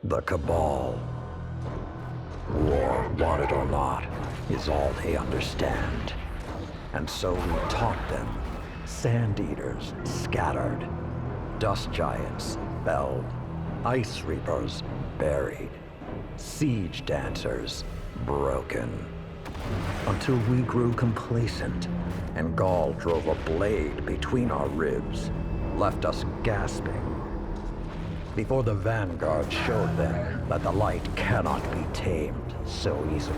The Cabal. War, want it or not, is all they understand. And so we taught them. Sand Eaters scattered. Dust Giants felled. Ice Reapers buried. Siege Dancers broken. Until we grew complacent, and Gaul drove a blade between our ribs, left us gasping. Before the Vanguard showed them that the light cannot be tamed so easily.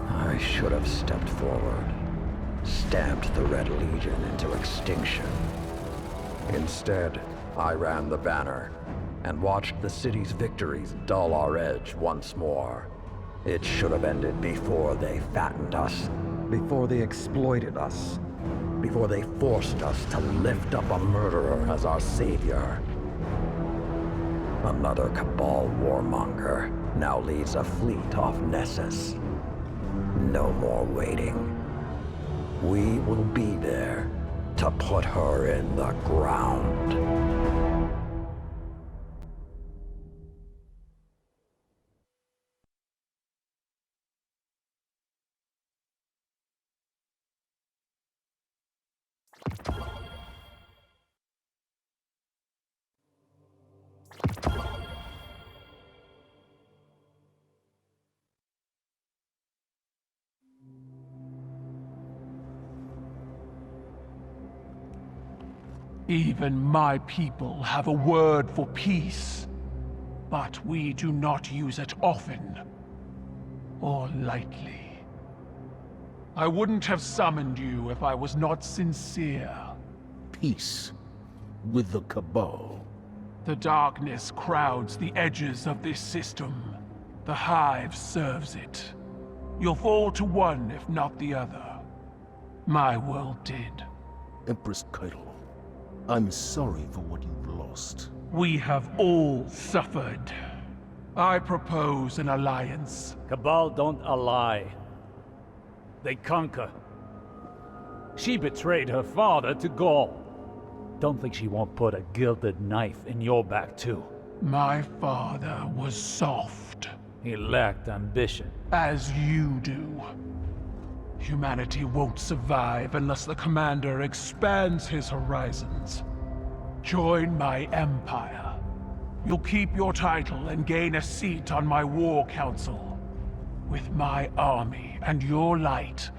I should have stepped forward, stamped the Red Legion into extinction. Instead, I ran the banner, and watched the city's victories dull our edge once more. It should have ended before they fattened us, before they exploited us, before they forced us to lift up a murderer as our savior. Another Cabal warmonger now leads a fleet off Nessus. No more waiting. We will be there to put her in the ground. Even my people have a word for peace, but we do not use it often or lightly. I wouldn't have summoned you if I was not sincere. Peace with the Cabal. The darkness crowds the edges of this system. The Hive serves it. You'll fall to one if not the other. My world did. Empress Caiatl, I'm sorry for what you've lost. We have all suffered. I propose an alliance. Cabal don't ally. They conquer. She betrayed her father to Gaul. Don't think she won't put a gilded knife in your back too. My father was soft. He lacked ambition. As you do. Humanity won't survive unless the Commander expands his horizons. Join my empire. You'll keep your title and gain a seat on my war council. With my army and your light,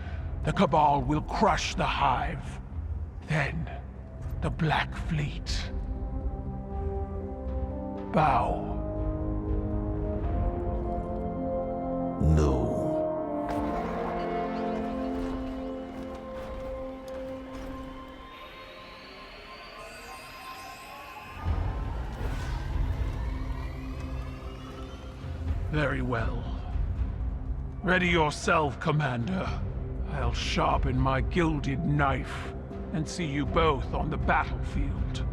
the Cabal will crush the Hive. Then, the Black Fleet. Bow. No. Very well. Ready yourself, Commander. I'll sharpen my gilded knife and see you both on the battlefield.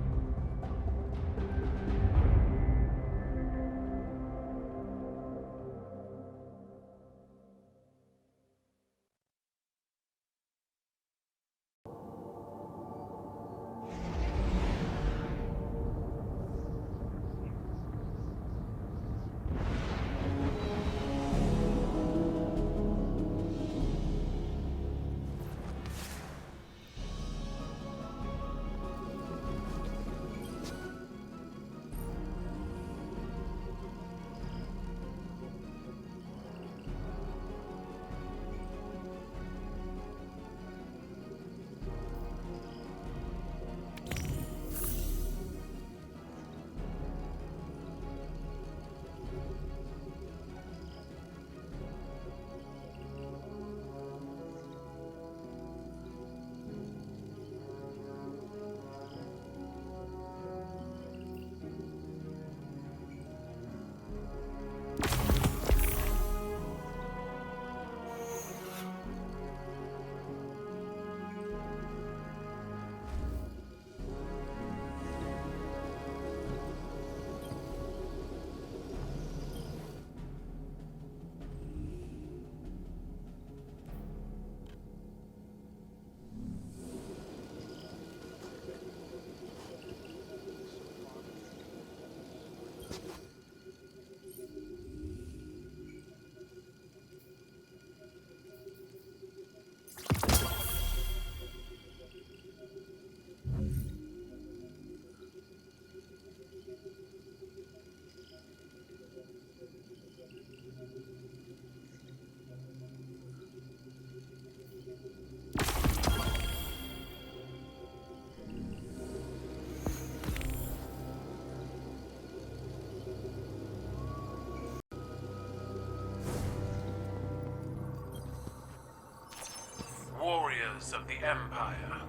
warriors of the Empire.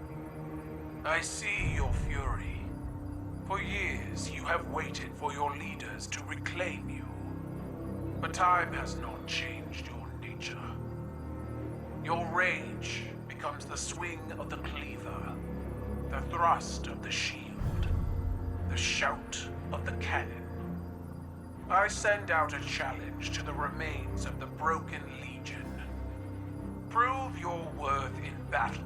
I see your fury. For years, you have waited for your leaders to reclaim you. But time has not changed your nature. Your rage becomes the swing of the cleaver, the thrust of the shield, the shout of the cannon. I send out a challenge to the remains of the broken legion. Prove your worth in battle.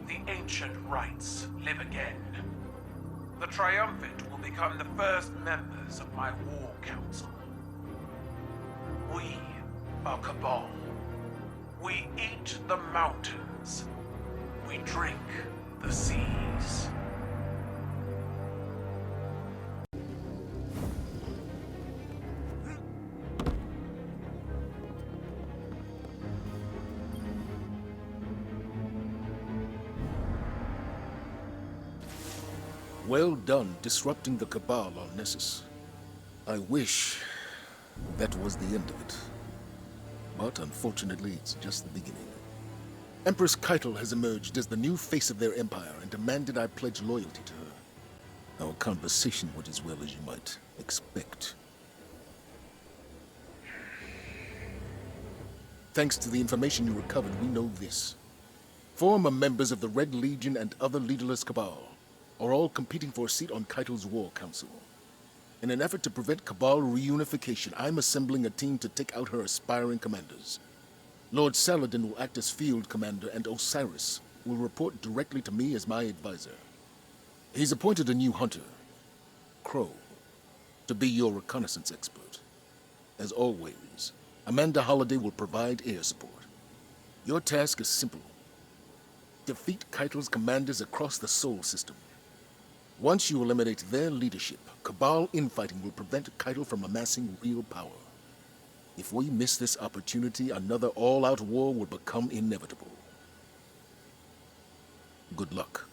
The ancient rites live again. The triumphant will become the first members of my war council. We are Cabal. We eat the mountains. We drink the seas. Well done disrupting the Cabal on Nessus. I wish that was the end of it. But unfortunately, it's just the beginning. Empress Caiatl has emerged as the new face of their empire and demanded I pledge loyalty to her. Our conversation went as well as you might expect. Thanks to the information you recovered, we know this. Former members of the Red Legion and other leaderless Cabal are all competing for a seat on Caiatl's War Council. In an effort to prevent Cabal reunification, I'm assembling a team to take out her aspiring commanders. Lord Saladin will act as field commander, and Osiris will report directly to me as my advisor. He's appointed a new hunter, Crow, to be your reconnaissance expert. As always, Amanda Holliday will provide air support. Your task is simple. Defeat Caiatl's commanders across the Sol system. Once you eliminate their leadership, Cabal infighting will prevent Caiatl from amassing real power. If we miss this opportunity, another all-out war will become inevitable. Good luck.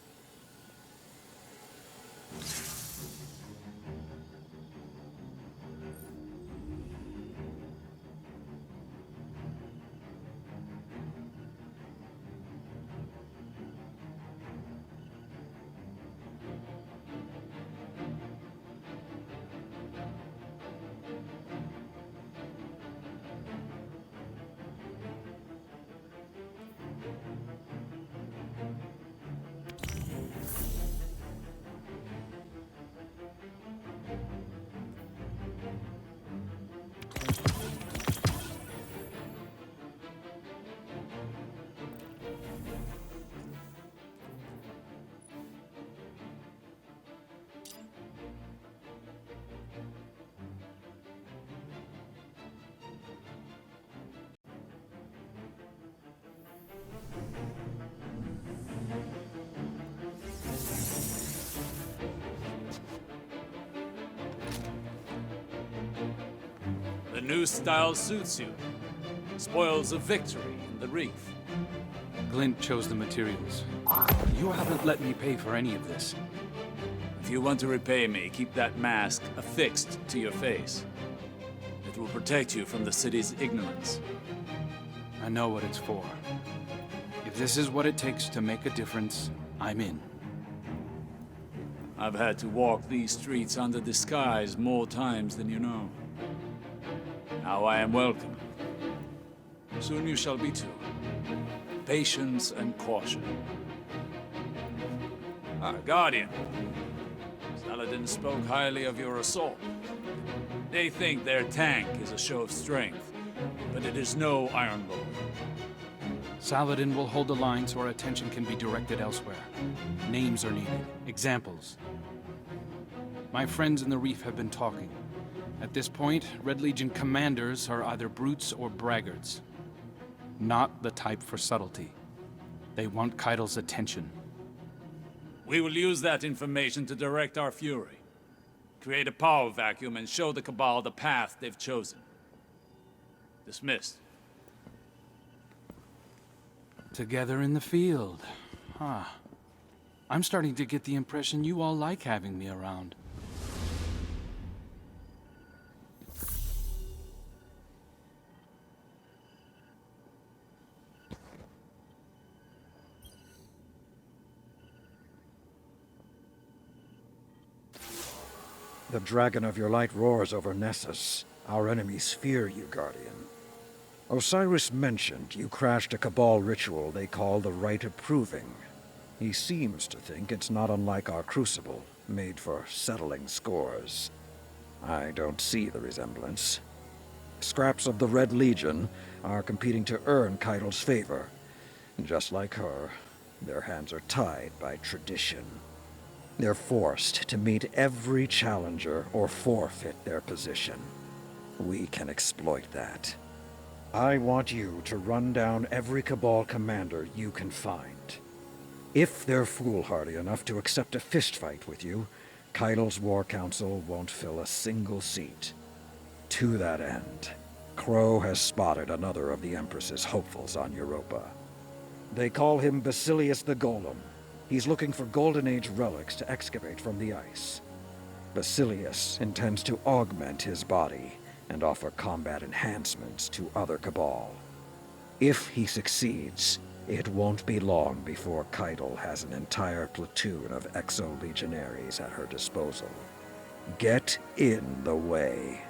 The new style suits you. Spoils of victory in the reef. Glint chose the materials. You haven't let me pay for any of this. If you want to repay me, keep that mask affixed to your face. It will protect you from the city's ignorance. I know what it's for. If this is what it takes to make a difference, I'm in. I've had to walk these streets under disguise more times than you know. Now I am welcome. Soon you shall be too. Patience and caution. Guardian. Saladin spoke highly of your assault. They think their tank is a show of strength, but it is no Iron Lord. Saladin will hold the line so our attention can be directed elsewhere. Names are needed. Examples. My friends in the Reef have been talking. At this point, Red Legion commanders are either brutes or braggarts. Not the type for subtlety. They want Caiatl's attention. We will use that information to direct our fury. Create a power vacuum and show the Cabal the path they've chosen. Dismissed. Together in the field. I'm starting to get the impression you all like having me around. The dragon of your light roars over Nessus. Our enemies fear you, Guardian. Osiris mentioned you crashed a Cabal ritual they call the Rite of Proving. He seems to think it's not unlike our Crucible, made for settling scores. I don't see the resemblance. Scraps of the Red Legion are competing to earn Caiatl's favor. Just like her, their hands are tied by tradition. They're forced to meet every challenger or forfeit their position. We can exploit that. I want you to run down every Cabal commander you can find. If they're foolhardy enough to accept a fistfight with you, Caiatl's War Council won't fill a single seat. To that end, Crow has spotted another of the Empress's hopefuls on Europa. They call him Basilius the Golem. He's looking for Golden Age relics to excavate from the ice. Basilius intends to augment his body and offer combat enhancements to other Cabal. If he succeeds, it won't be long before Caiatl has an entire platoon of exo-legionaries at her disposal. Get in the way.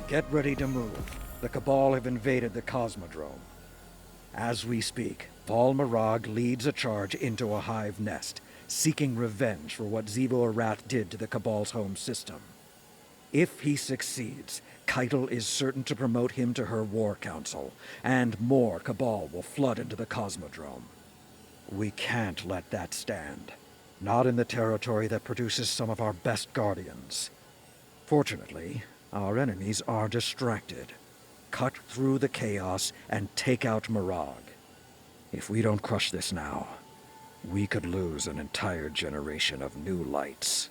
Get ready to move. The Cabal have invaded the Cosmodrome. As we speak, Val Marag leads a charge into a hive nest, seeking revenge for what Zebo-Arath did to the Cabal's home system. If he succeeds, Caiatl is certain to promote him to her war council, and more Cabal will flood into the Cosmodrome. We can't let that stand. Not in the territory that produces some of our best guardians. Fortunately, our enemies are distracted. Cut through the chaos and take out Mirag. If we don't crush this now, we could lose an entire generation of new lights.